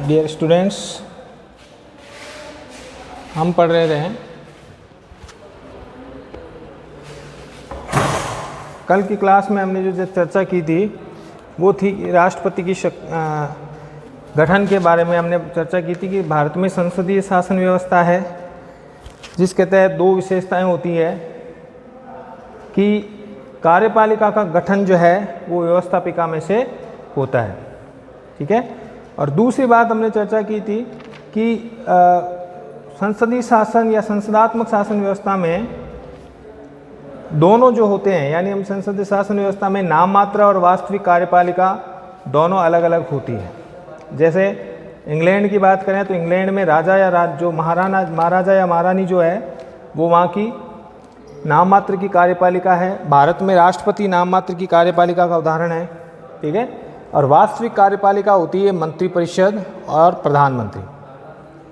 Dear students, हम पढ़ रहे थे कल की क्लास में हमने जो चर्चा की थी वो थी राष्ट्रपति की गठन के बारे में। हमने चर्चा की थी कि भारत में संसदीय शासन व्यवस्था है जिसके तहत दो विशेषताएं होती है कि कार्यपालिका का गठन जो है वो व्यवस्थापिका में से होता है, ठीक है। और दूसरी बात हमने चर्चा की थी कि संसदीय शासन या संसदात्मक शासन व्यवस्था में दोनों जो होते हैं, यानी हम संसदीय शासन व्यवस्था में नाम मात्र और वास्तविक कार्यपालिका दोनों अलग अलग होती है। जैसे इंग्लैंड की बात करें तो इंग्लैंड में राजा या जो महाराजा या महारानी जो है वो वहाँ की नाम मात्र की कार्यपालिका है। भारत में राष्ट्रपति नाम मात्र की कार्यपालिका का उदाहरण है, ठीक है। और वास्तविक कार्यपालिका होती है मंत्रिपरिषद और प्रधानमंत्री,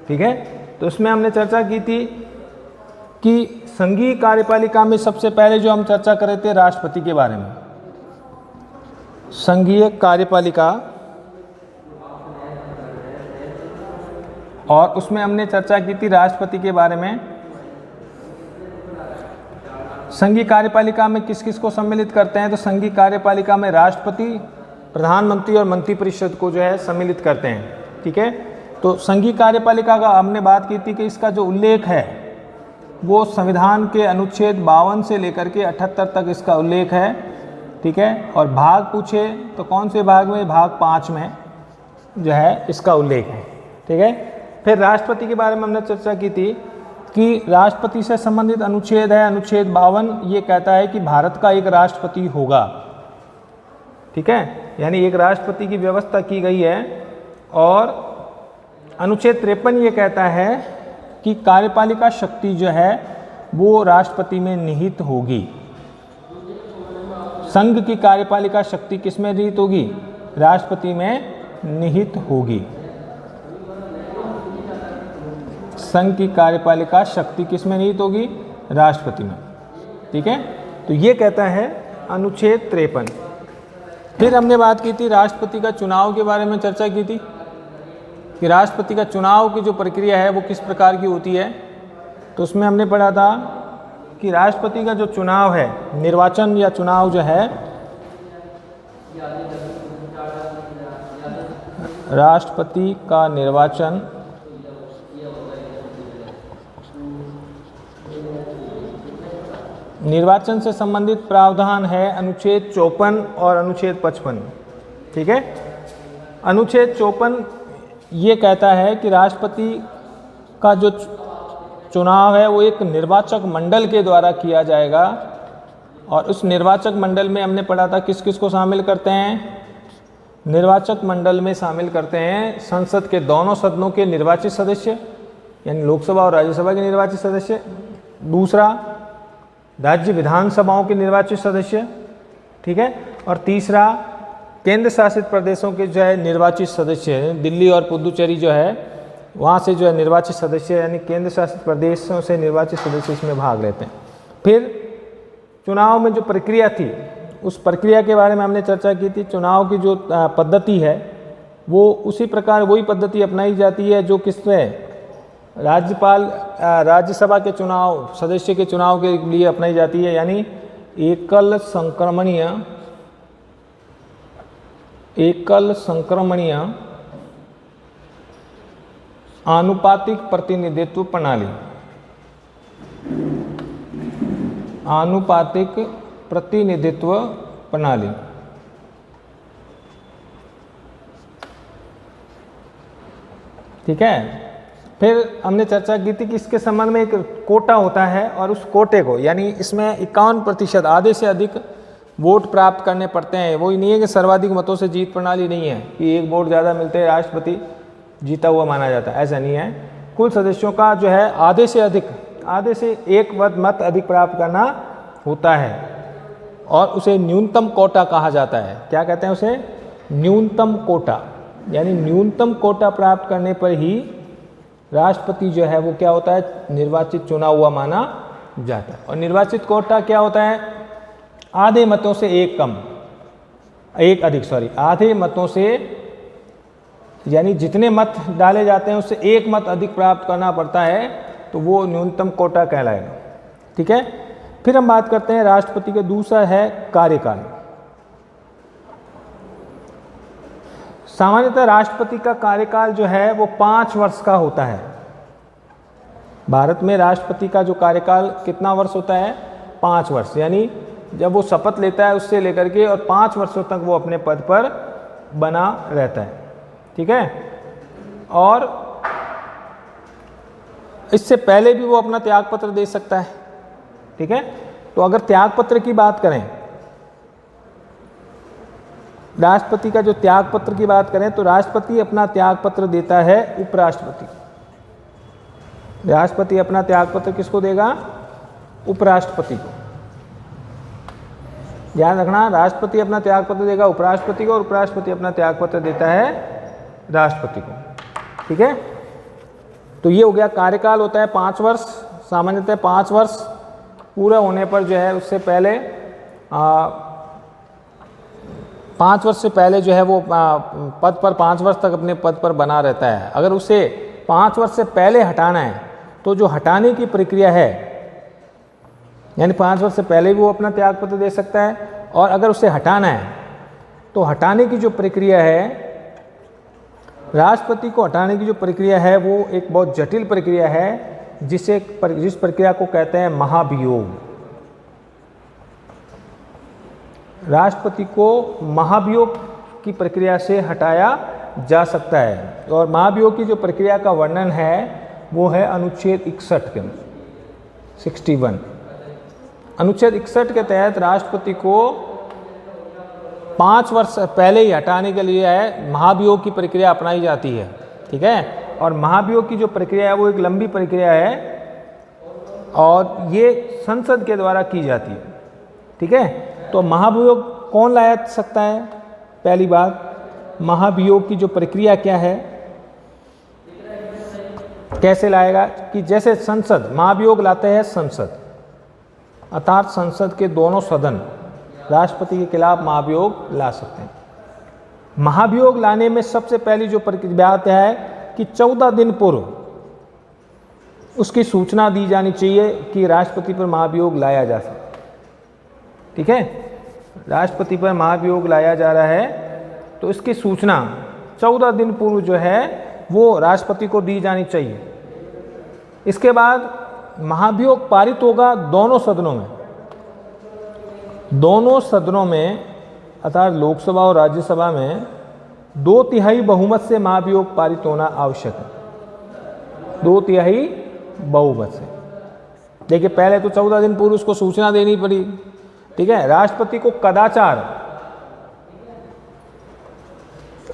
ठीक है। तो उसमें हमने चर्चा की थी कि संघीय कार्यपालिका में सबसे पहले जो हम चर्चा कर रहे थे राष्ट्रपति के बारे में, संघीय कार्यपालिका, और उसमें हमने चर्चा की थी राष्ट्रपति के बारे में। संघीय कार्यपालिका में किस किस को सम्मिलित करते हैं, तो संघीय कार्यपालिका में राष्ट्रपति, प्रधानमंत्री और मंत्रिपरिषद को जो है सम्मिलित करते हैं, ठीक है। तो संघीय कार्यपालिका का हमने बात की थी कि इसका जो उल्लेख है वो संविधान के अनुच्छेद 52 से लेकर के 78 तक इसका उल्लेख है, ठीक है। और भाग पूछे तो कौन से भाग में, भाग 5 में जो है इसका उल्लेख है, ठीक है। फिर राष्ट्रपति के बारे में हमने चर्चा की थी कि राष्ट्रपति से संबंधित अनुच्छेद है अनुच्छेद 52, ये कहता है कि भारत का एक राष्ट्रपति होगा, ठीक है। यानी एक राष्ट्रपति की व्यवस्था की गई है। और अनुच्छेद 53 ये कहता है कि कार्यपालिका शक्ति जो है वो राष्ट्रपति में निहित होगी। संघ की कार्यपालिका शक्ति किस में निहित होगी, राष्ट्रपति में निहित होगी। संघ की कार्यपालिका शक्ति किस में निहित होगी, राष्ट्रपति में, ठीक है। तो ये कहता है अनुच्छेद 53। फिर हमने बात की थी राष्ट्रपति का चुनाव के बारे में, चर्चा की थी कि राष्ट्रपति का चुनाव की जो प्रक्रिया है वो किस प्रकार की होती है। तो उसमें हमने पढ़ा था कि राष्ट्रपति का जो चुनाव है, निर्वाचन या चुनाव जो है, राष्ट्रपति का निर्वाचन से संबंधित प्रावधान है अनुच्छेद 54 और अनुच्छेद 55, ठीक है। अनुच्छेद 54 ये कहता है कि राष्ट्रपति का जो चुनाव है वो एक निर्वाचक मंडल के द्वारा किया जाएगा। और उस निर्वाचक मंडल में हमने पढ़ा था किस किस को शामिल करते हैं, निर्वाचक मंडल में शामिल करते हैं संसद के दोनों सदनों के निर्वाचित सदस्य, यानी लोकसभा और राज्यसभा के निर्वाचित सदस्य। दूसरा, राज्य विधानसभाओं के निर्वाचित सदस्य, ठीक है। और तीसरा, केंद्र शासित प्रदेशों के जो है निर्वाचित सदस्य हैं, दिल्ली और पुदुचेरी जो है वहाँ से जो है निर्वाचित सदस्य, यानी केंद्र शासित प्रदेशों से निर्वाचित सदस्य इसमें भाग लेते हैं। फिर चुनाव में जो प्रक्रिया थी उस प्रक्रिया के बारे में हमने चर्चा की थी। चुनाव की जो पद्धति है वो उसी प्रकार वही पद्धति अपनाई जाती है जो किसमें, राज्यपाल राज्यसभा के चुनाव, सदस्य के चुनाव के लिए अपनाई जाती है, यानी एकल संक्रमणीय आनुपातिक प्रतिनिधित्व प्रणाली, आनुपातिक प्रतिनिधित्व प्रणाली, ठीक है। फिर हमने चर्चा की थी कि इसके संबंध में एक कोटा होता है और उस कोटे को, यानी इसमें 51% आधे से अधिक वोट प्राप्त करने पड़ते हैं। वो नहीं है कि सर्वाधिक मतों से जीत प्रणाली नहीं है कि एक वोट ज़्यादा मिलते हैं राष्ट्रपति जीता हुआ माना जाता है, ऐसा नहीं है। कुल सदस्यों का जो है आधे से एक मत अधिक प्राप्त करना होता है और उसे न्यूनतम कोटा कहा जाता है। क्या कहते हैं उसे, न्यूनतम कोटा, यानी न्यूनतम कोटा प्राप्त करने पर ही राष्ट्रपति जो है वो क्या होता है, निर्वाचित चुना हुआ माना जाता है। और निर्वाचित कोटा क्या होता है, आधे मतों से एक अधिक, आधे मतों से यानी जितने मत डाले जाते हैं उससे एक मत अधिक प्राप्त करना पड़ता है, तो वो न्यूनतम कोटा कहलाएगा। ठीक है, फिर हम बात करते हैं राष्ट्रपति का दूसरा है कार्यकाल। सामान्यतः राष्ट्रपति का कार्यकाल जो है वो 5 वर्ष का होता है। भारत में राष्ट्रपति का जो कार्यकाल कितना वर्ष होता है? 5 वर्ष। यानी जब वो शपथ लेता है उससे लेकर के और 5 वर्षों तक वो अपने पद पर बना रहता है। ठीक है, और इससे पहले भी वो अपना त्यागपत्र दे सकता है। ठीक है, तो अगर त्यागपत्र की बात करें, राष्ट्रपति का जो त्यागपत्र की बात करें, तो राष्ट्रपति अपना त्यागपत्र देता है उपराष्ट्रपति। राष्ट्रपति अपना त्यागपत्र किसको देगा? उपराष्ट्रपति को। ध्यान रखना, राष्ट्रपति अपना त्यागपत्र देगा उपराष्ट्रपति को और उपराष्ट्रपति अपना त्यागपत्र देता है राष्ट्रपति को। ठीक है, तो ये हो गया। कार्यकाल होता है 5 वर्ष, सामान्यतः 5 वर्ष पूरा होने पर जो है उससे पहले 5 वर्ष से पहले जो है वो पद पर 5 वर्ष तक अपने पद पर बना रहता है। अगर उसे 5 वर्ष से पहले हटाना है तो जो हटाने की प्रक्रिया है, यानी 5 वर्ष से पहले भी वो अपना त्यागपत्र दे सकता है, और अगर उसे हटाना है तो हटाने की जो प्रक्रिया है, राष्ट्रपति को हटाने की जो प्रक्रिया है वो एक बहुत जटिल प्रक्रिया है, जिस प्रक्रिया को कहते हैं महाभियोग। राष्ट्रपति को महाभियोग की प्रक्रिया से हटाया जा सकता है, और महाभियोग की जो प्रक्रिया का वर्णन है वो है अनुच्छेद 61 के 61। अनुच्छेद 61 के तहत राष्ट्रपति को 5 वर्ष पहले ही हटाने के लिए महाभियोग की प्रक्रिया अपनाई जाती है। ठीक है, और महाभियोग की जो प्रक्रिया है वो एक लंबी प्रक्रिया है और ये संसद के द्वारा की जाती है। ठीक है, तो महाभियोग कौन ला सकता है? पहली बात, महाभियोग की जो प्रक्रिया क्या है, कैसे लाएगा? कि जैसे संसद महाभियोग लाते हैं संसद, अर्थात संसद के दोनों सदन राष्ट्रपति के खिलाफ महाभियोग ला सकते हैं। महाभियोग लाने में सबसे पहली जो प्रक्रिया है कि 14 दिन पूर्व उसकी सूचना दी जानी चाहिए कि राष्ट्रपति पर महाभियोग लाया जा सकता है। ठीक है, राष्ट्रपति पर महाभियोग लाया जा रहा है तो इसकी सूचना 14 दिन पूर्व जो है वो राष्ट्रपति को दी जानी चाहिए। इसके बाद महाभियोग पारित होगा दोनों सदनों में। दोनों सदनों में अर्थात लोकसभा और राज्यसभा में 2/3 बहुमत से महाभियोग पारित होना आवश्यक है। 2/3 बहुमत से। देखिए, पहले तो 14 दिन पूर्व उसको सूचना देनी पड़ी। ठीक है, राष्ट्रपति को कदाचार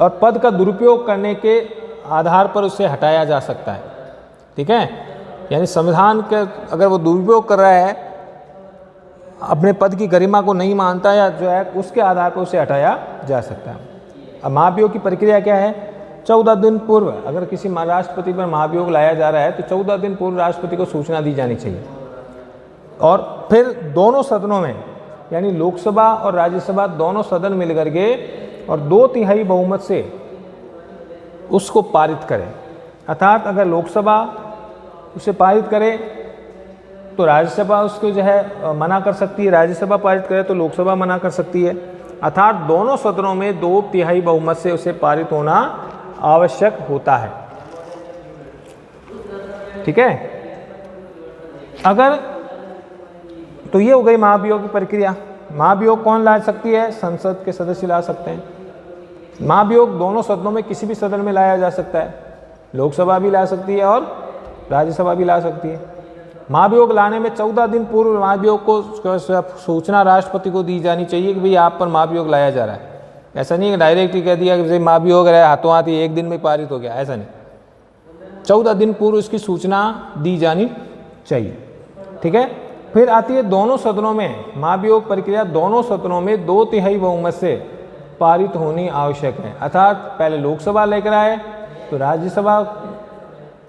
और पद का दुरुपयोग करने के आधार पर उसे हटाया जा सकता है। ठीक है, यानी संविधान के अगर वो दुरुपयोग कर रहा है, अपने पद की गरिमा को नहीं मानता या जो है उसके आधार पर उसे हटाया जा सकता है। अब महाभियोग की प्रक्रिया क्या है? 14 दिन पूर्व अगर किसी राष्ट्रपति पर महाभियोग लाया जा रहा है तो 14 दिन पूर्व राष्ट्रपति को सूचना दी जानी चाहिए, और फिर दोनों सदनों में यानी लोकसभा और राज्यसभा दोनों सदन मिल करके और 2/3 बहुमत से उसको पारित करें। अर्थात अगर लोकसभा उसे पारित करे तो राज्यसभा उसको जो है मना कर सकती है, राज्यसभा पारित करे तो लोकसभा मना कर सकती है। अर्थात दोनों सदनों में 2/3 बहुमत से उसे पारित होना आवश्यक होता है। ठीक है, अगर तो ये हो गई महाभियोग की प्रक्रिया। महाभियोग कौन ला सकती है? संसद के सदस्य ला सकते हैं। महाभियोग दोनों सदनों में किसी भी सदन में लाया जा सकता है, लोकसभा भी ला सकती है और राज्यसभा भी ला सकती है। महाभियोग लाने में 14 दिन पूर्व महाभियोग को सूचना राष्ट्रपति को दी जानी चाहिए कि भाई आप पर महाभियोग लाया जा रहा है। ऐसा नहीं है डायरेक्ट ही कह दिया कि भाई महाभियोग रहा है, हाथों हाथ ही 1 दिन में पारित हो गया, ऐसा नहीं। 14 दिन पूर्व इसकी सूचना दी जानी चाहिए। ठीक है, फिर आती है दोनों सदनों में महाभियोग प्रक्रिया। दोनों सदनों में 2/3 बहुमत से पारित होनी आवश्यक है। अर्थात पहले लोकसभा लेकर आए तो राज्यसभा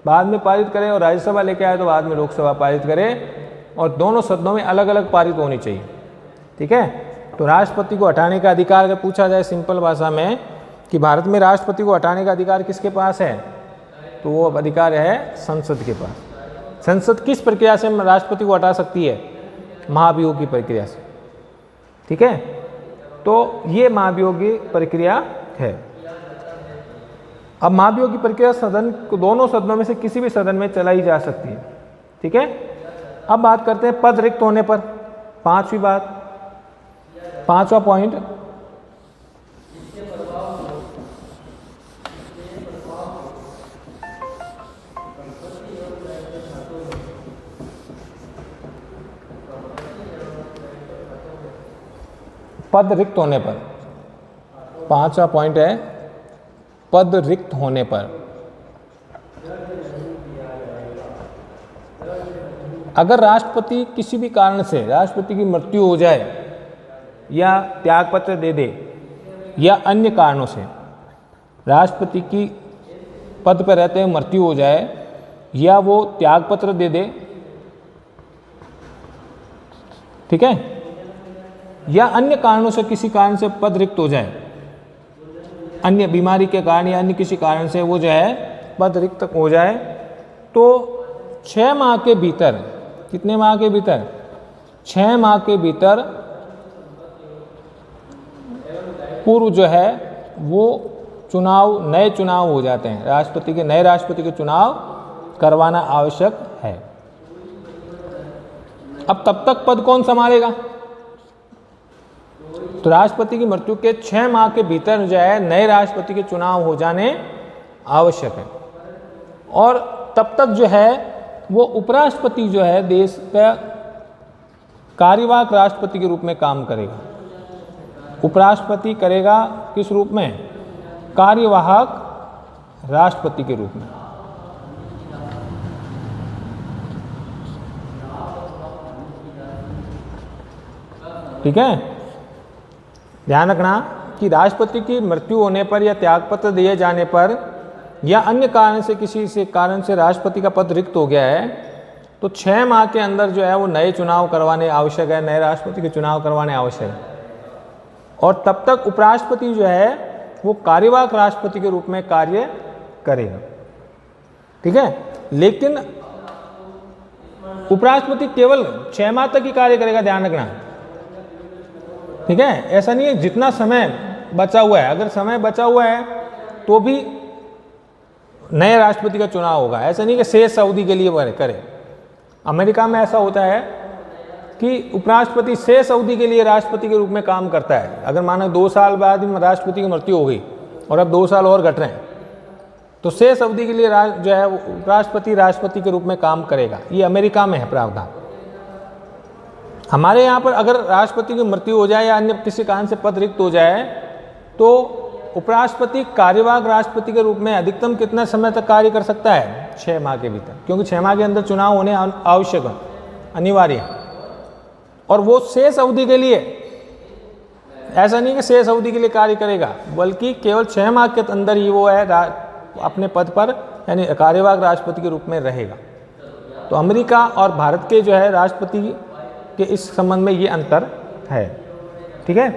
बाद में पारित करे, और राज्यसभा लेकर आए तो बाद में लोकसभा पारित करे, और दोनों सदनों में अलग अलग पारित होनी चाहिए। ठीक है, तो राष्ट्रपति को हटाने का अधिकार अगर पूछा जाए सिंपल भाषा में कि भारत में राष्ट्रपति को हटाने का अधिकार किसके पास है, तो वो अधिकार है संसद के पास। संसद किस प्रक्रिया से राष्ट्रपति को हटा सकती है, महाभियोग की प्रक्रिया से। ठीक है, तो ये महाभियोग की प्रक्रिया है। अब महाभियोग की प्रक्रिया सदन को, दोनों सदनों में से किसी भी सदन में चलाई जा सकती है। ठीक है, अब बात करते हैं पद रिक्त होने पर। पांचवी बात, पांचवा पॉइंट, पद रिक्त होने पर। पांचवा पॉइंट है पद रिक्त होने पर। अगर राष्ट्रपति किसी भी कारण से, राष्ट्रपति की मृत्यु हो जाए या त्यागपत्र दे दे या अन्य कारणों से राष्ट्रपति की पद पर रहते हुए मृत्यु हो जाए या वो त्यागपत्र दे दे, ठीक है, या अन्य कारणों से, किसी कारण से पद रिक्त हो जाए, अन्य बीमारी के कारण या अन्य किसी कारण से वो जो है पद रिक्त हो जाए, तो 6 माह के भीतर, कितने माह के भीतर, 6 माह के भीतर पूर्व जो है वो चुनाव, नए चुनाव हो जाते हैं। राष्ट्रपति के, नए राष्ट्रपति के चुनाव करवाना आवश्यक है। अब तब तक पद कौन संभालेगा, तो राष्ट्रपति की मृत्यु के 6 माह के भीतर जो है नए राष्ट्रपति के चुनाव हो जाने आवश्यक है। और तब तक जो है वो उपराष्ट्रपति जो है देश का कार्यवाहक राष्ट्रपति के रूप में काम करेगा। उपराष्ट्रपति करेगा किस रूप में, कार्यवाहक राष्ट्रपति के रूप में। ठीक है, ध्यान रखना कि राष्ट्रपति की मृत्यु होने पर या त्यागपत्र दिए जाने पर या अन्य कारण से, किसी से कारण से राष्ट्रपति का पद रिक्त हो गया है, तो 6 माह के अंदर जो है वो नए चुनाव करवाने आवश्यक है, नए राष्ट्रपति के चुनाव करवाने आवश्यक है। और तब तक उपराष्ट्रपति जो है वो कार्यवाहक राष्ट्रपति के रूप में कार्य करेगा। ठीक है, लेकिन उपराष्ट्रपति केवल 6 माह तक ही कार्य करेगा, ध्यान रखना। ठीक है, ऐसा नहीं है जितना समय बचा हुआ है, अगर समय बचा हुआ है तो भी नए राष्ट्रपति का चुनाव होगा। ऐसा नहीं कि शेष अवधि के लिए करे। अमेरिका में ऐसा होता है कि उपराष्ट्रपति शेष अवधि के लिए राष्ट्रपति के रूप में काम करता है। अगर मानो 2 साल बाद राष्ट्रपति की मृत्यु हो गई और अब 2 साल और घट रहे हैं, तो शेष अवधि के लिए जो है उपराष्ट्रपति राष्ट्रपति के रूप में काम करेगा। ये अमेरिका में है प्रावधान। हमारे यहाँ पर अगर राष्ट्रपति की मृत्यु हो जाए या अन्य किसी कारण से पद रिक्त हो जाए, तो उपराष्ट्रपति कार्यवाहक राष्ट्रपति के रूप में अधिकतम कितना समय तक कार्य कर सकता है, 6 माह के भीतर, क्योंकि 6 माह के अंदर चुनाव होने आवश्यक है, अनिवार्य है। और वो शेष अवधि के लिए, ऐसा नहीं कि शेष अवधि के लिए कार्य करेगा, बल्कि केवल 6 माह के अंदर ही वो है अपने पद पर, यानी कार्यवाहक राष्ट्रपति के रूप में रहेगा। तो अमेरिका और भारत के जो है राष्ट्रपति के इस संबंध में ये अंतर है। ठीक है,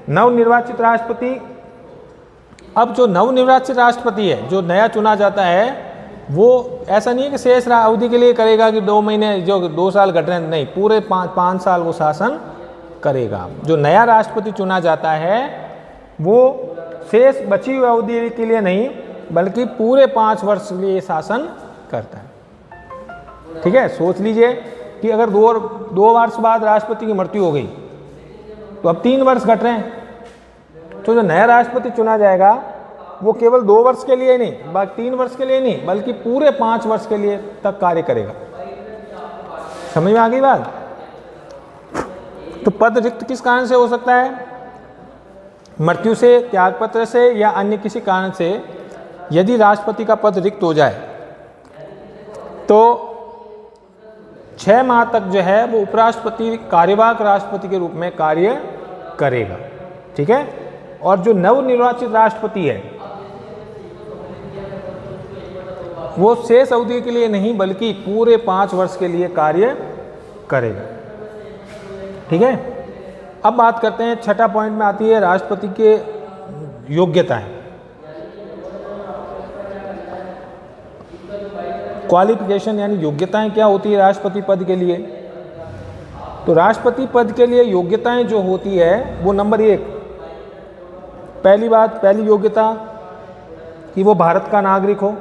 नवनिर्वाचित राष्ट्रपति, अब जो नवनिर्वाचित राष्ट्रपति है जो नया चुना जाता है, वो ऐसा नहीं है कि शेष अवधि के लिए करेगा कि 2 महीने, जो 2 साल घट रहे हैं, नहीं, पूरे 5 साल वो शासन करेगा। जो नया राष्ट्रपति चुना जाता है वो शेष बची हुई अवधि के लिए नहीं, बल्कि पूरे 5 वर्ष के लिए शासन करता है। ठीक है, सोच लीजिए कि अगर 2 वर्ष बाद राष्ट्रपति की मृत्यु हो गई तो अब 3 वर्ष घट रहे हैं, तो जो नया राष्ट्रपति चुना जाएगा वो केवल 2 वर्ष के लिए नहीं, 3 वर्ष के लिए नहीं, बल्कि पूरे 5 वर्ष के लिए तक कार्य करेगा। समझ में आ गई बात? तो पद रिक्त किस कारण से हो सकता है, मृत्यु से, त्यागपत्र से या अन्य किसी कारण से। यदि राष्ट्रपति का पद रिक्त हो जाए तो 6 माह तक जो है वो उपराष्ट्रपति कार्यवाहक राष्ट्रपति के रूप में कार्य करेगा। ठीक है, और जो नवनिर्वाचित राष्ट्रपति है वो शेष अवधि के लिए नहीं, बल्कि पूरे 5 वर्ष के लिए कार्य करेगा। ठीक है, अब बात करते हैं, छठा पॉइंट में आती है राष्ट्रपति के योग्यताएं। क्वालिफिकेशन यानी योग्यताएं क्या होती है राष्ट्रपति पद के लिए? तो राष्ट्रपति पद के लिए योग्यताएं जो होती है वो नंबर 1, पहली योग्यता कि वो भारत का नागरिक हो।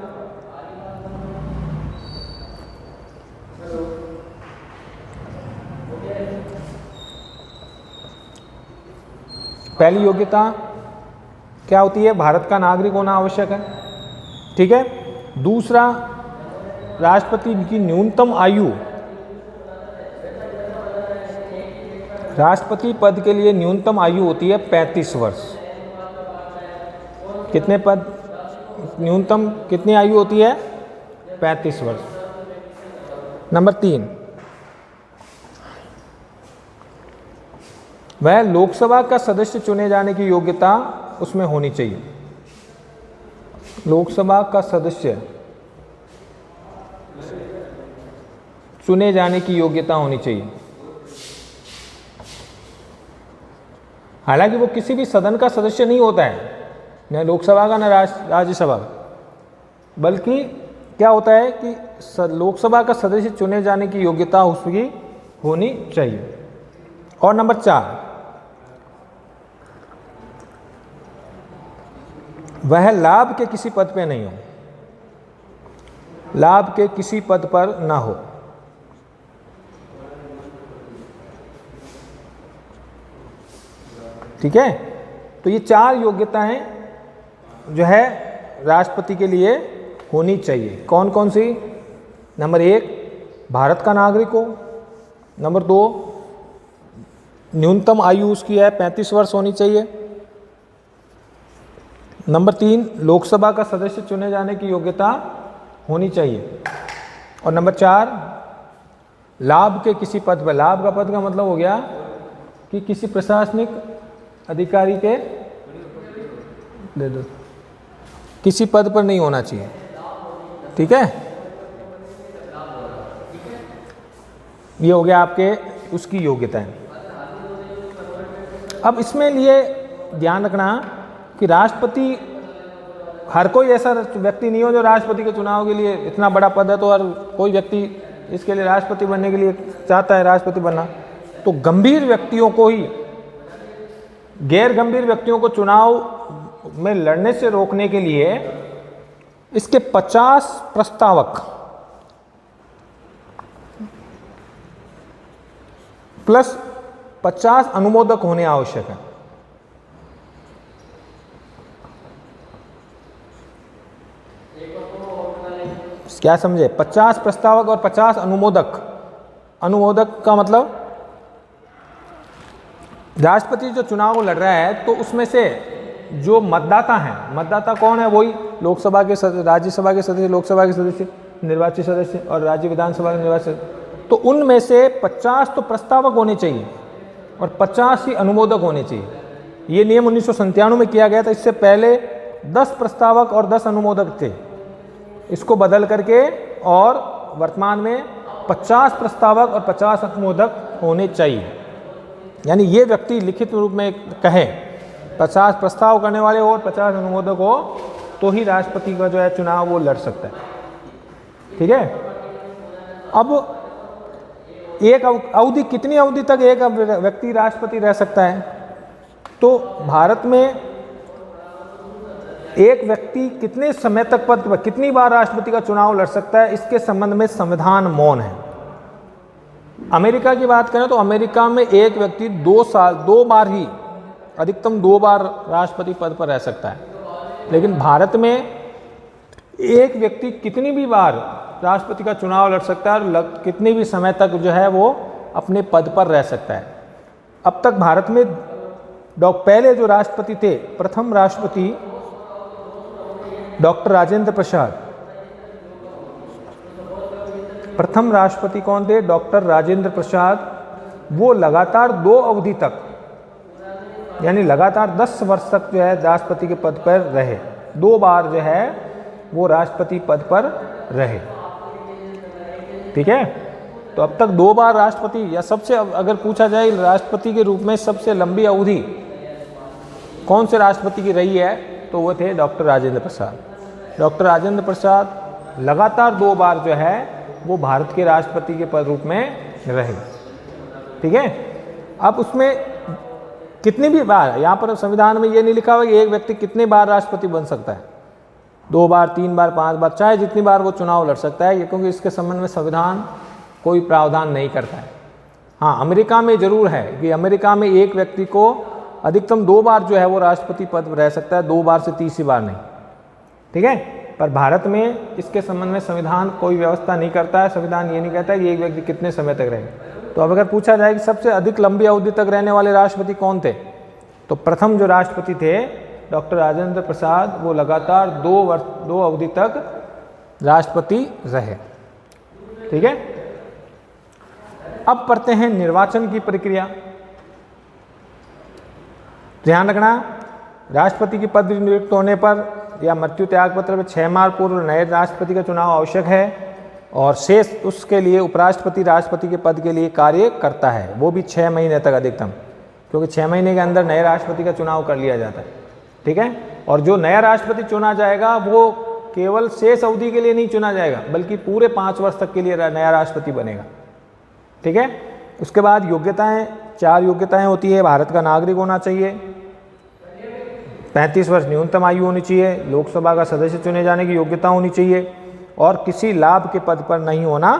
पहली योग्यता क्या होती है? भारत का नागरिक होना आवश्यक है। ठीक है। दूसरा, राष्ट्रपति की न्यूनतम आयु, राष्ट्रपति पद के लिए न्यूनतम आयु होती है 35 वर्ष। कितने पद न्यूनतम कितनी आयु होती है? 35 वर्ष। नंबर 3, वह लोकसभा का सदस्य चुने जाने की योग्यता उसमें होनी चाहिए। लोकसभा का सदस्य चुने जाने की योग्यता होनी चाहिए। हालांकि वो किसी भी सदन का सदस्य नहीं होता है, न लोकसभा का न राज्यसभा का, बल्कि क्या होता है कि लोकसभा का सदस्य चुने जाने की योग्यता उसकी होनी चाहिए। और नंबर 4, वह लाभ के किसी पद पे नहीं हो, लाभ के किसी पद पर ना हो। ठीक है। तो ये 4 योग्यताएं जो है राष्ट्रपति के लिए होनी चाहिए। कौन कौन सी? नंबर 1, भारत का नागरिक हो। नंबर 2, न्यूनतम आयु उसकी है 35 वर्ष होनी चाहिए। नंबर 3, लोकसभा का सदस्य चुने जाने की योग्यता होनी चाहिए। और नंबर 4, लाभ के किसी पद पर, लाभ का पद का मतलब हो गया कि किसी प्रशासनिक अधिकारी के दे दो किसी पद पर नहीं होना चाहिए। ठीक है। ये हो गया आपके उसकी योग्यताएं। अब इसमें लिए ध्यान रखना कि राष्ट्रपति, हर कोई ऐसा व्यक्ति नहीं हो जो राष्ट्रपति के चुनाव के लिए, इतना बड़ा पद है तो हर कोई व्यक्ति इसके लिए राष्ट्रपति बनने के लिए चाहता है राष्ट्रपति बनना। तो गंभीर व्यक्तियों को ही, गैर गंभीर व्यक्तियों को चुनाव में लड़ने से रोकने के लिए इसके 50 प्रस्तावक प्लस 50 अनुमोदक होने आवश्यक है। क्या समझे? 50 प्रस्तावक और 50 अनुमोदक। अनुमोदक का मतलब राष्ट्रपति जो चुनाव लड़ रहा है तो उसमें से जो मतदाता हैं, मतदाता कौन है? वही लोकसभा के सदस्य, राज्यसभा के सदस्य, लोकसभा के सदस्य, निर्वाचित सदस्य और राज्य विधानसभा के निर्वाचित। तो उनमें से 50 तो प्रस्तावक होने चाहिए और 50 ही अनुमोदक होने चाहिए। ये नियम 1997 में किया गया था। इससे पहले 10 प्रस्तावक और 10 अनुमोदक थे। इसको बदल करके और वर्तमान में 50 प्रस्तावक और 50 अनुमोदक होने चाहिए। यानी ये व्यक्ति लिखित रूप में कहे 50 प्रस्ताव करने वाले हो और 50 अनुमोदक हो तो ही राष्ट्रपति का जो है चुनाव वो लड़ सकता है। ठीक है। अब एक अवधि, कितनी अवधि तक एक व्यक्ति राष्ट्रपति रह सकता है? तो भारत में एक व्यक्ति कितने समय तक पद पर, कितनी बार राष्ट्रपति का चुनाव लड़ सकता है, इसके संबंध में संविधान मौन है। अमेरिका की बात करें तो अमेरिका में एक व्यक्ति 2 बार ही, अधिकतम 2 बार राष्ट्रपति पद पर रह सकता है। लेकिन भारत में एक व्यक्ति कितनी भी बार राष्ट्रपति का चुनाव लड़ सकता है और कितने भी समय तक जो है वो अपने पद पर रह सकता है। अब तक भारत में पहले जो राष्ट्रपति थे, प्रथम राष्ट्रपति डॉक्टर राजेंद्र प्रसाद, प्रथम राष्ट्रपति कौन थे? डॉक्टर राजेंद्र प्रसाद। वो लगातार 2 अवधि तक, यानी लगातार 10 वर्ष तक जो है राष्ट्रपति के पद पर रहे। 2 बार जो है वो राष्ट्रपति पद पर रहे। ठीक है। तो अब तक 2 बार राष्ट्रपति, या सबसे, अगर पूछा जाए राष्ट्रपति के रूप में सबसे लंबी अवधि कौन से राष्ट्रपति की रही है तो वो थे डॉक्टर राजेंद्र प्रसाद। डॉक्टर राजेंद्र प्रसाद लगातार 2 बार जो है वो भारत के राष्ट्रपति के पद रूप में रहे। ठीक है, अब उसमें कितनी भी बार, यहाँ पर संविधान में ये नहीं लिखा हुआ कि एक व्यक्ति कितने बार राष्ट्रपति बन सकता है, 2 बार, 3 बार, 5 बार, चाहे जितनी बार वो चुनाव लड़ सकता है, ये क्योंकि इसके संबंध में संविधान कोई प्रावधान नहीं करता है। हाँ, अमेरिका में जरूर है कि अमेरिका में एक व्यक्ति को अधिकतम 2 बार जो है वो राष्ट्रपति पद रह सकता है, 2 बार से तीसरी बार नहीं। ठीक है, पर भारत में इसके संबंध में संविधान कोई व्यवस्था नहीं करता है। संविधान ये नहीं कहता है कि एक व्यक्ति कितने समय तक रहेगा। तो अब अगर पूछा जाए कि सबसे अधिक लंबी अवधि तक रहने वाले राष्ट्रपति कौन थे, तो प्रथम जो राष्ट्रपति थे डॉक्टर राजेंद्र प्रसाद, वो लगातार 2 अवधि तक राष्ट्रपति रहे। ठीक है, अब पढ़ते हैं निर्वाचन की प्रक्रिया। ध्यान रखना, राष्ट्रपति की पद नियुक्त होने पर या मृत्यु त्याग पत्र में 6 माह पूर्व नए राष्ट्रपति का चुनाव आवश्यक है, और शेष उसके लिए उपराष्ट्रपति राष्ट्रपति के पद के लिए कार्य करता है, वो भी 6 महीने तक अधिकतम, क्योंकि 6 महीने के अंदर नए राष्ट्रपति का चुनाव कर लिया जाता है। ठीक है, और जो नया राष्ट्रपति चुना जाएगा वो केवल शेष अवधि के लिए नहीं चुना जाएगा, बल्कि पूरे 5 वर्ष तक के लिए नया राष्ट्रपति बनेगा। ठीक है, उसके बाद योग्यताएं, 4 योग्यताएं होती है। भारत का नागरिक होना चाहिए, 35 वर्ष न्यूनतम आयु होनी चाहिए, लोकसभा का सदस्य चुने जाने की योग्यता होनी चाहिए, और किसी लाभ के पद पर नहीं होना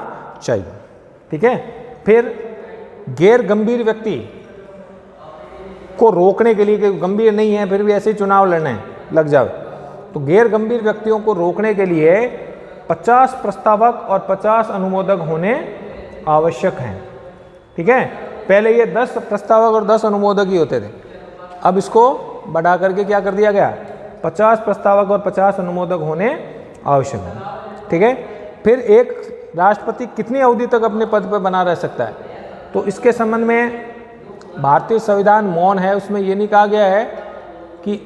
चाहिए। ठीक है, फिर गैर गंभीर व्यक्ति को रोकने के लिए, कि गंभीर नहीं है फिर भी ऐसे ही चुनाव लड़ने लग जाओ, तो गैर गंभीर व्यक्तियों को रोकने के लिए 50 प्रस्तावक और 50 अनुमोदक होने आवश्यक हैं। ठीक है, पहले ये 10 प्रस्तावक और 10 अनुमोदक ही होते थे, अब इसको बढ़ा करके क्या कर दिया गया, 50 प्रस्तावक और 50 अनुमोदक होने आवश्यक है। ठीक है, फिर एक राष्ट्रपति कितनी अवधि तक अपने पद पर बना रह सकता है, तो इसके संबंध में भारतीय संविधान मौन है, उसमें ये नहीं कहा गया है कि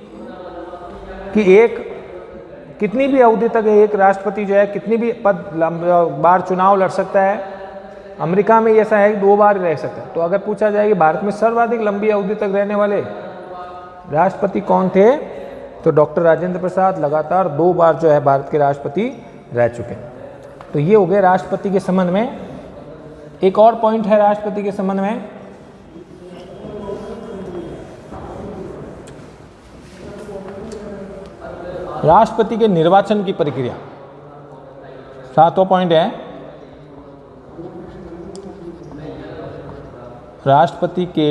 एक कितनी भी अवधि तक एक राष्ट्रपति जो है कितनी भी बार चुनाव लड़ सकता है। अमेरिका में ऐसा है कि 2 बार रह सकता है। तो अगर पूछा जाए कि भारत में सर्वाधिक लंबी अवधि तक रहने वाले राष्ट्रपति कौन थे, तो डॉक्टर राजेंद्र प्रसाद लगातार 2 बार जो है भारत के राष्ट्रपति रह चुके हैं। तो ये हो गए राष्ट्रपति के संबंध में। एक और पॉइंट है राष्ट्रपति के संबंध में, राष्ट्रपति के निर्वाचन की प्रक्रिया। 7वां पॉइंट है राष्ट्रपति के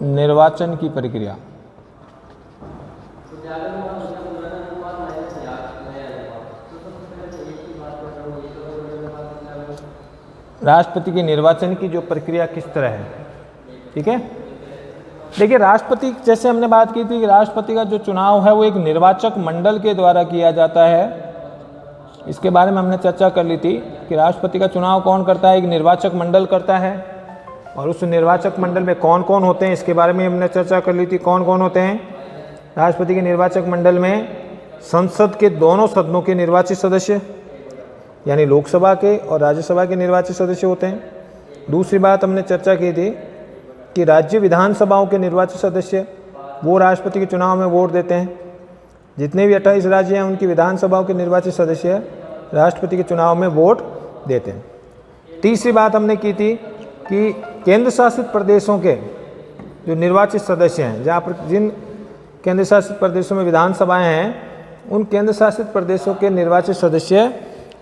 निर्वाचन की प्रक्रिया। राष्ट्रपति के निर्वाचन की जो प्रक्रिया किस तरह है। ठीक है, देखिए राष्ट्रपति, जैसे हमने बात की थी कि राष्ट्रपति का जो चुनाव है वो एक निर्वाचक मंडल के द्वारा किया जाता है। इसके बारे में हमने चर्चा कर ली थी कि राष्ट्रपति का चुनाव कौन करता है, एक निर्वाचक मंडल करता है, और उस निर्वाचक मंडल में कौन कौन होते हैं इसके बारे में हमने चर्चा कर ली थी। कौन कौन होते हैं राष्ट्रपति के निर्वाचक मंडल में? संसद के दोनों सदनों के निर्वाचित सदस्य, यानी लोकसभा के और राज्यसभा के निर्वाचित सदस्य होते हैं। दूसरी बात हमने चर्चा की थी कि राज्य विधानसभाओं के निर्वाचित सदस्य वो राष्ट्रपति के चुनाव में वोट देते हैं। जितने भी 28 राज्य हैं उनकी विधानसभाओं के निर्वाचित सदस्य राष्ट्रपति के चुनाव में वोट देते हैं। तीसरी बात हमने की थी कि केंद्र शासित प्रदेशों के जो निर्वाचित सदस्य हैं, जहाँ पर जिन केंद्र शासित प्रदेशों में विधानसभाएं हैं, उन केंद्र शासित प्रदेशों के निर्वाचित सदस्य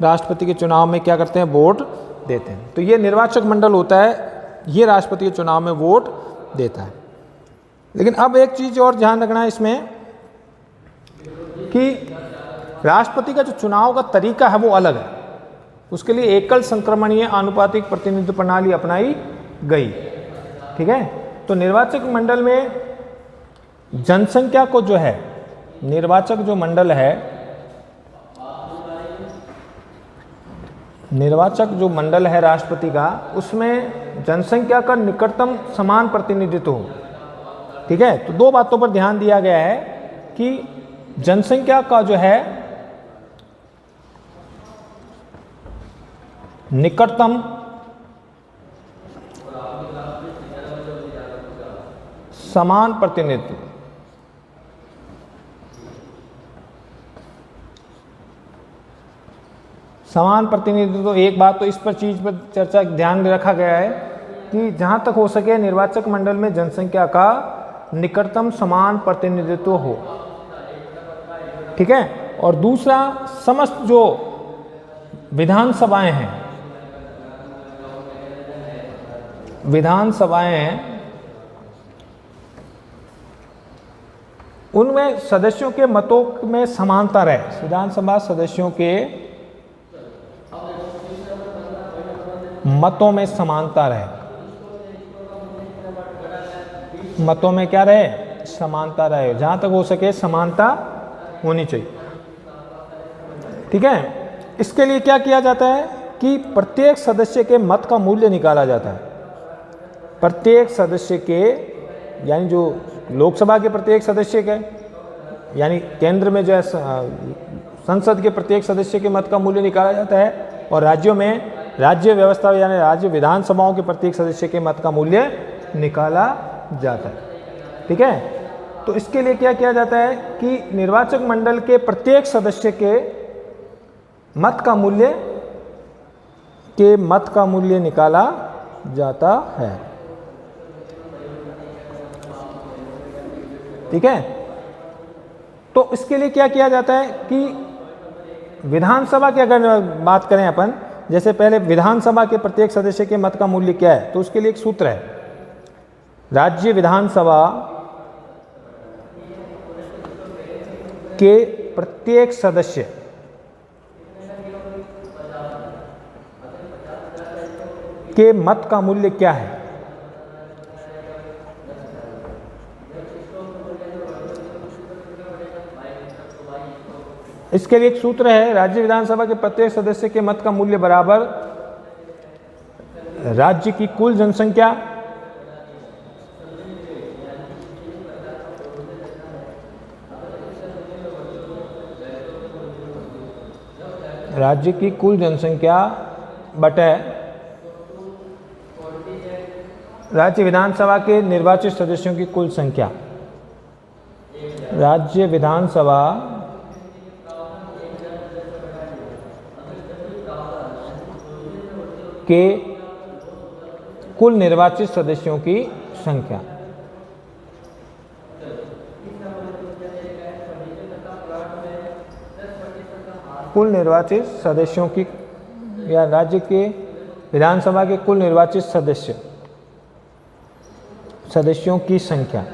राष्ट्रपति के चुनाव में क्या करते हैं, वोट देते हैं। तो ये निर्वाचक मंडल होता है, ये राष्ट्रपति के चुनाव में वोट देता है। लेकिन अब एक चीज़ और ध्यान रखना है इसमें कि राष्ट्रपति का जो चुनाव का तरीका है वो अलग है। उसके लिए एकल संक्रमणीय आनुपातिक प्रतिनिधित्व प्रणाली अपनाई गई। ठीक है, तो निर्वाचक मंडल में जनसंख्या को जो है, निर्वाचक जो मंडल है, निर्वाचक जो मंडल है राष्ट्रपति का, उसमें जनसंख्या का निकटतम समान प्रतिनिधित्व हो। ठीक है, तो 2 बातों पर ध्यान दिया गया है कि जनसंख्या का जो है निकटतम समान प्रतिनिधित्व, समान प्रतिनिधित्व, तो एक बात तो इस पर चीज़ पर चर्चा ध्यान में रखा गया है कि जहाँ तक हो सके निर्वाचक मंडल में जनसंख्या का निकटतम समान प्रतिनिधित्व हो, ठीक है। और दूसरा, समस्त जो विधानसभाएं हैं उनमें सदस्यों के मतों में समानता रहे। विधानसभा सदस्यों के मतों में समानता रहे, मतों में क्या रहे, समानता रहे, जहां तक हो सके समानता होनी चाहिए, ठीक है। इसके लिए क्या किया जाता है कि प्रत्येक सदस्य के मत का मूल्य निकाला जाता है। प्रत्येक सदस्य के, यानी जो लोकसभा के प्रत्येक सदस्य के, यानी केंद्र में जो है संसद के प्रत्येक सदस्य के मत का मूल्य निकाला जाता है, और राज्यों में राज्य व्यवस्था यानी राज्य विधानसभाओं के प्रत्येक सदस्य के मत का मूल्य निकाला जाता है, ठीक है। तो इसके लिए क्या किया जाता है कि निर्वाचक मंडल के प्रत्येक सदस्य के मत का मूल्य निकाला जाता है, ठीक है। तो इसके लिए क्या किया जाता है कि विधानसभा की अगर बात करें अपन, जैसे पहले विधानसभा के प्रत्येक सदस्य के मत का मूल्य क्या है, तो उसके लिए एक सूत्र है, राज्य विधानसभा के प्रत्येक सदस्य के मत का मूल्य क्या है। इसके लिए एक सूत्र है, राज्य विधानसभा के प्रत्येक सदस्य के मत का मूल्य बराबर राज्य की कुल जनसंख्या बटे राज्य विधानसभा के निर्वाचित सदस्यों की कुल संख्या। राज्य विधानसभा के कुल निर्वाचित सदस्यों की संख्या। कुल निर्वाचित सदस्यों की, या राज्य के विधानसभा के कुल निर्वाचित सदस्यों की संख्या।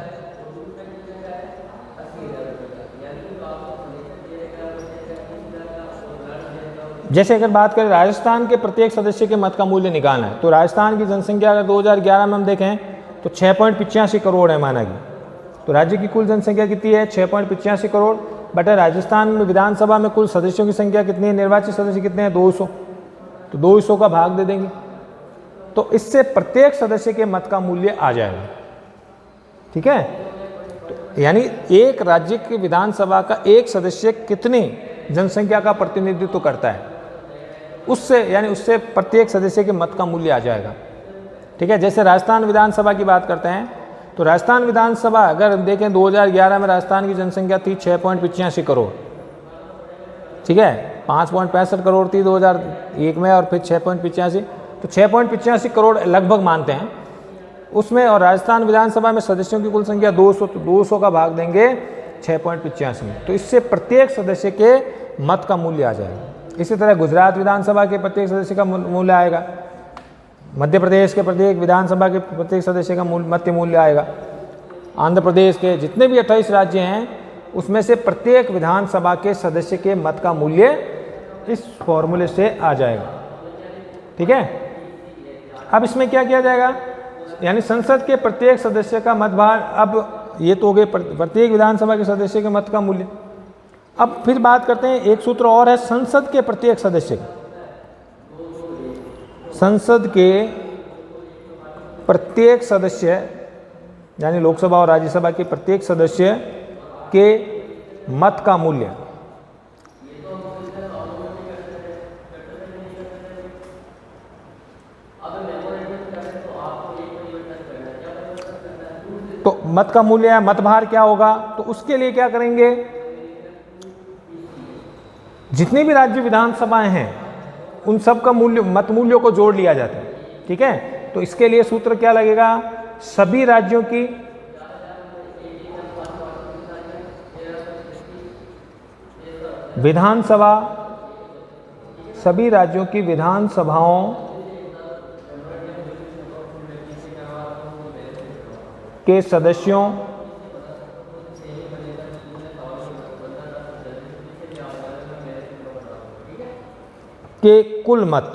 जैसे अगर बात करें राजस्थान के प्रत्येक सदस्य के मत का मूल्य निकालना है, तो राजस्थान की जनसंख्या अगर 2011 में हम देखें तो 6.85 करोड़ है माना गया। तो राज्य की कुल जनसंख्या कितनी है, 6.85 करोड़, बट राजस्थान में विधानसभा में कुल सदस्यों की संख्या कितनी है, निर्वाचित सदस्य कितने हैं, 200, तो 200 का भाग दे देंगे, तो इससे प्रत्येक सदस्य के मत का मूल्य आ जाएगा, ठीक है। तो यानी एक राज्य की विधानसभा का एक सदस्य कितनी जनसंख्या का प्रतिनिधित्व करता है, उससे प्रत्येक सदस्य के मत का मूल्य आ जाएगा, ठीक है। जैसे राजस्थान विधानसभा की बात करते हैं, तो राजस्थान विधानसभा अगर हम देखें 2011 में राजस्थान की जनसंख्या थी 6.85 करोड़, ठीक है, 5.65 करोड़ थी 2001 में, और फिर 6.85, तो 6.85 करोड़ लगभग मानते हैं उसमें, और राजस्थान विधानसभा में सदस्यों की कुल संख्या 200, तो 200 का भाग देंगे 6.85 में, तो इससे प्रत्येक सदस्य के मत का मूल्य आ जाएगा। इसी तरह गुजरात विधानसभा के प्रत्येक सदस्य का मूल्य आएगा, मध्य प्रदेश के प्रत्येक विधानसभा के प्रत्येक सदस्य का मत मूल्य आएगा, आंध्र प्रदेश के जितने भी 28 राज्य हैं उसमें से प्रत्येक विधानसभा के सदस्य के मत का मूल्य इस फॉर्मूले से आ जाएगा, ठीक है। अब इसमें क्या किया जाएगा, यानी संसद के प्रत्येक सदस्य का मत भार, अब ये तो हो गए प्रत्येक विधानसभा के सदस्य के मत का मूल्य। अब फिर बात करते हैं, एक सूत्र और है संसद के प्रत्येक सदस्य, संसद के प्रत्येक सदस्य यानी लोकसभा और राज्यसभा के प्रत्येक सदस्य के मत का मूल्य। तो मत का मूल्य या मत भार क्या होगा, तो उसके लिए क्या करेंगे, जितनी भी राज्य विधानसभाएं हैं उन सब का मूल्य, मत मूल्यों को जोड़ लिया जाता है। ठीक है, तो इसके लिए सूत्र क्या लगेगा, सभी राज्यों की विधानसभा, सभी राज्यों की विधानसभाओं के सदस्यों के कुल मत,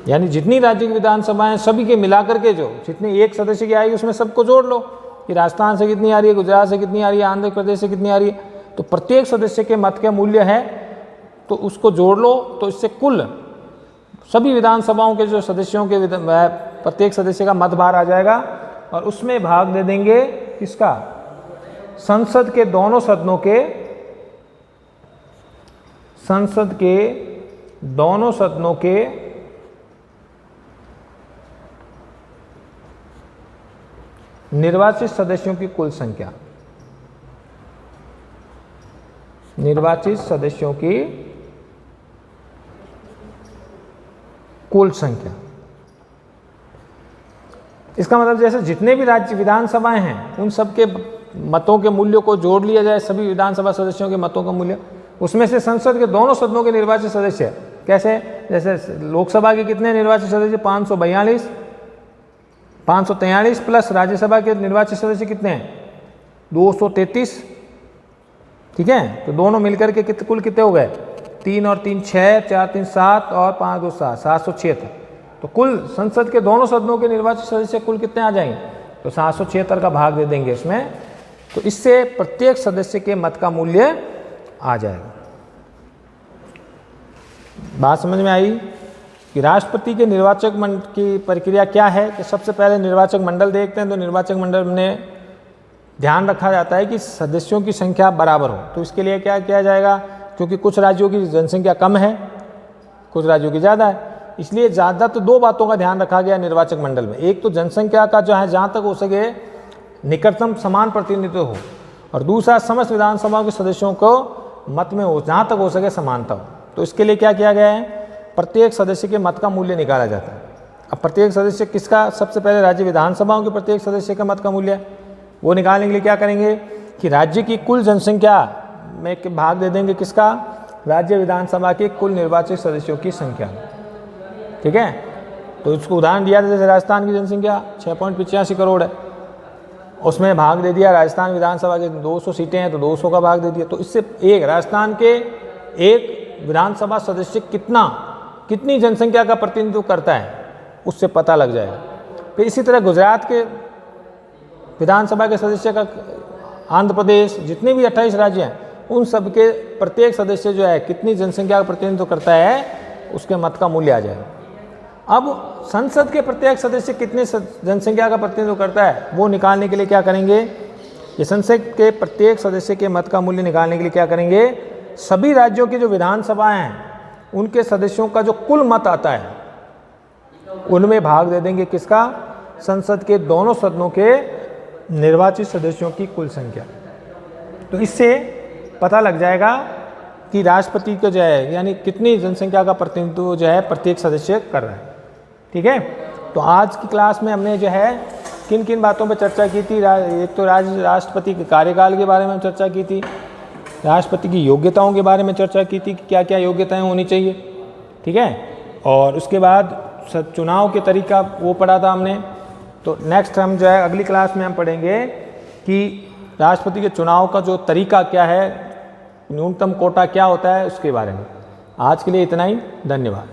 यानी जितनी राज्य की विधानसभाएं सभी के मिलाकर के जो जितनी एक सदस्य की आई उसमें सबको जोड़ लो कि राजस्थान से कितनी आ रही है, गुजरात से कितनी आ रही है, आंध्र प्रदेश से कितनी आ रही है, तो प्रत्येक सदस्य के मत का मूल्य है तो उसको जोड़ लो, तो इससे कुल सभी विधानसभाओं के जो सदस्यों के प्रत्येक सदस्य का मत बाहर आ जाएगा और उसमें भाग दे देंगे किसका, संसद के दोनों सदनों के, संसद के दोनों सदनों के निर्वाचित सदस्यों की कुल संख्या, निर्वाचित सदस्यों की कुल संख्या। इसका मतलब जैसे जितने भी राज्य विधानसभाएं हैं उन सब के मतों के मूल्यों को जोड़ लिया जाए, सभी विधानसभा सदस्यों के मतों का मूल्य, उसमें से संसद के दोनों सदनों के निर्वाचित सदस्य कैसे, जैसे लोकसभा के कितने निर्वाचित सदस्य 542, 543 प्लस राज्यसभा के निर्वाचित सदस्य कितने हैं 233। ठीक है, तो दोनों मिलकर के कुल कितने हो गए, 3 और 3 6, 4 3 7 और 5 2 7, 776। तो कुल संसद के दोनों सदनों के निर्वाचित सदस्य कुल कितने आ जाएंगे, तो 776 का भाग दे देंगे इसमें, तो इससे प्रत्येक सदस्य के मत का मूल्य आ जाएगा। बात समझ में आई कि राष्ट्रपति के निर्वाचक मंडल की प्रक्रिया क्या है, कि सबसे पहले निर्वाचक मंडल देखते हैं। तो निर्वाचक मंडल में ध्यान रखा जाता है कि सदस्यों की संख्या बराबर हो, तो इसके लिए क्या किया जाएगा, क्योंकि कुछ राज्यों की जनसंख्या कम है, कुछ राज्यों की ज़्यादा है, इसलिए ज़्यादा तो दो बातों का ध्यान रखा गया निर्वाचक मंडल में। एक तो जनसंख्या का जो है जहाँ तक हो सके निकटतम समान प्रतिनिधित्व हो, और दूसरा समस्त विधानसभाओं के सदस्यों को मत में हो जहाँ तक हो सके समानता हो। तो इसके लिए क्या किया गया है, प्रत्येक सदस्य के मत का मूल्य निकाला जाता है। अब प्रत्येक सदस्य किसका, सबसे पहले राज्य विधानसभाओं के प्रत्येक सदस्य का मत का मूल्य वो निकालने के लिए क्या करेंगे कि राज्य की कुल जनसंख्या में भाग दे देंगे किसका, राज्य विधानसभा के कुल निर्वाचित सदस्यों की संख्या। ठीक है, तो इसको उदाहरण दिया था, जैसे राजस्थान की जनसंख्या 6.85 करोड़ है, उसमें भाग दे दिया राजस्थान विधानसभा के 200 सीटें हैं तो 200 का भाग दे दिया, तो इससे एक राजस्थान के एक विधानसभा सदस्य कितनी जनसंख्या का प्रतिनिधित्व करता है उससे पता लग जाएगा। फिर इसी तरह गुजरात के विधानसभा के सदस्य का, आंध्र प्रदेश, जितने भी 28 राज्य हैं उन सब के प्रत्येक सदस्य जो है कितनी जनसंख्या का प्रतिनिधित्व करता है उसके मत का मूल्य आ जाएगा। अब संसद के प्रत्येक सदस्य कितने जनसंख्या का प्रतिनिधित्व करता है वो निकालने के लिए क्या करेंगे, ये संसद के प्रत्येक सदस्य के मत का मूल्य निकालने के लिए क्या करेंगे, सभी राज्यों की जो विधानसभाएं हैं उनके सदस्यों का जो कुल मत आता है उनमें भाग दे देंगे किसका, संसद के दोनों सदनों के निर्वाचित सदस्यों की कुल संख्या। तो इससे पता लग जाएगा कि राष्ट्रपति को जो है यानी कितनी जनसंख्या का प्रतिनिधित्व जो है प्रत्येक सदस्य कर रहा है। ठीक है, तो आज की क्लास में हमने जो है किन किन बातों पर चर्चा की थी, एक तो राष्ट्रपति के कार्यकाल के बारे में चर्चा की थी, राष्ट्रपति की योग्यताओं के बारे में चर्चा की थी कि क्या क्या योग्यताएं होनी चाहिए। ठीक है, और उसके बाद चुनाव के तरीका वो पढ़ा था हमने। तो नेक्स्ट हम जो है अगली क्लास में हम पढ़ेंगे कि राष्ट्रपति के चुनाव का जो तरीका क्या है, न्यूनतम कोटा क्या होता है, उसके बारे में। आज के लिए इतना ही, धन्यवाद।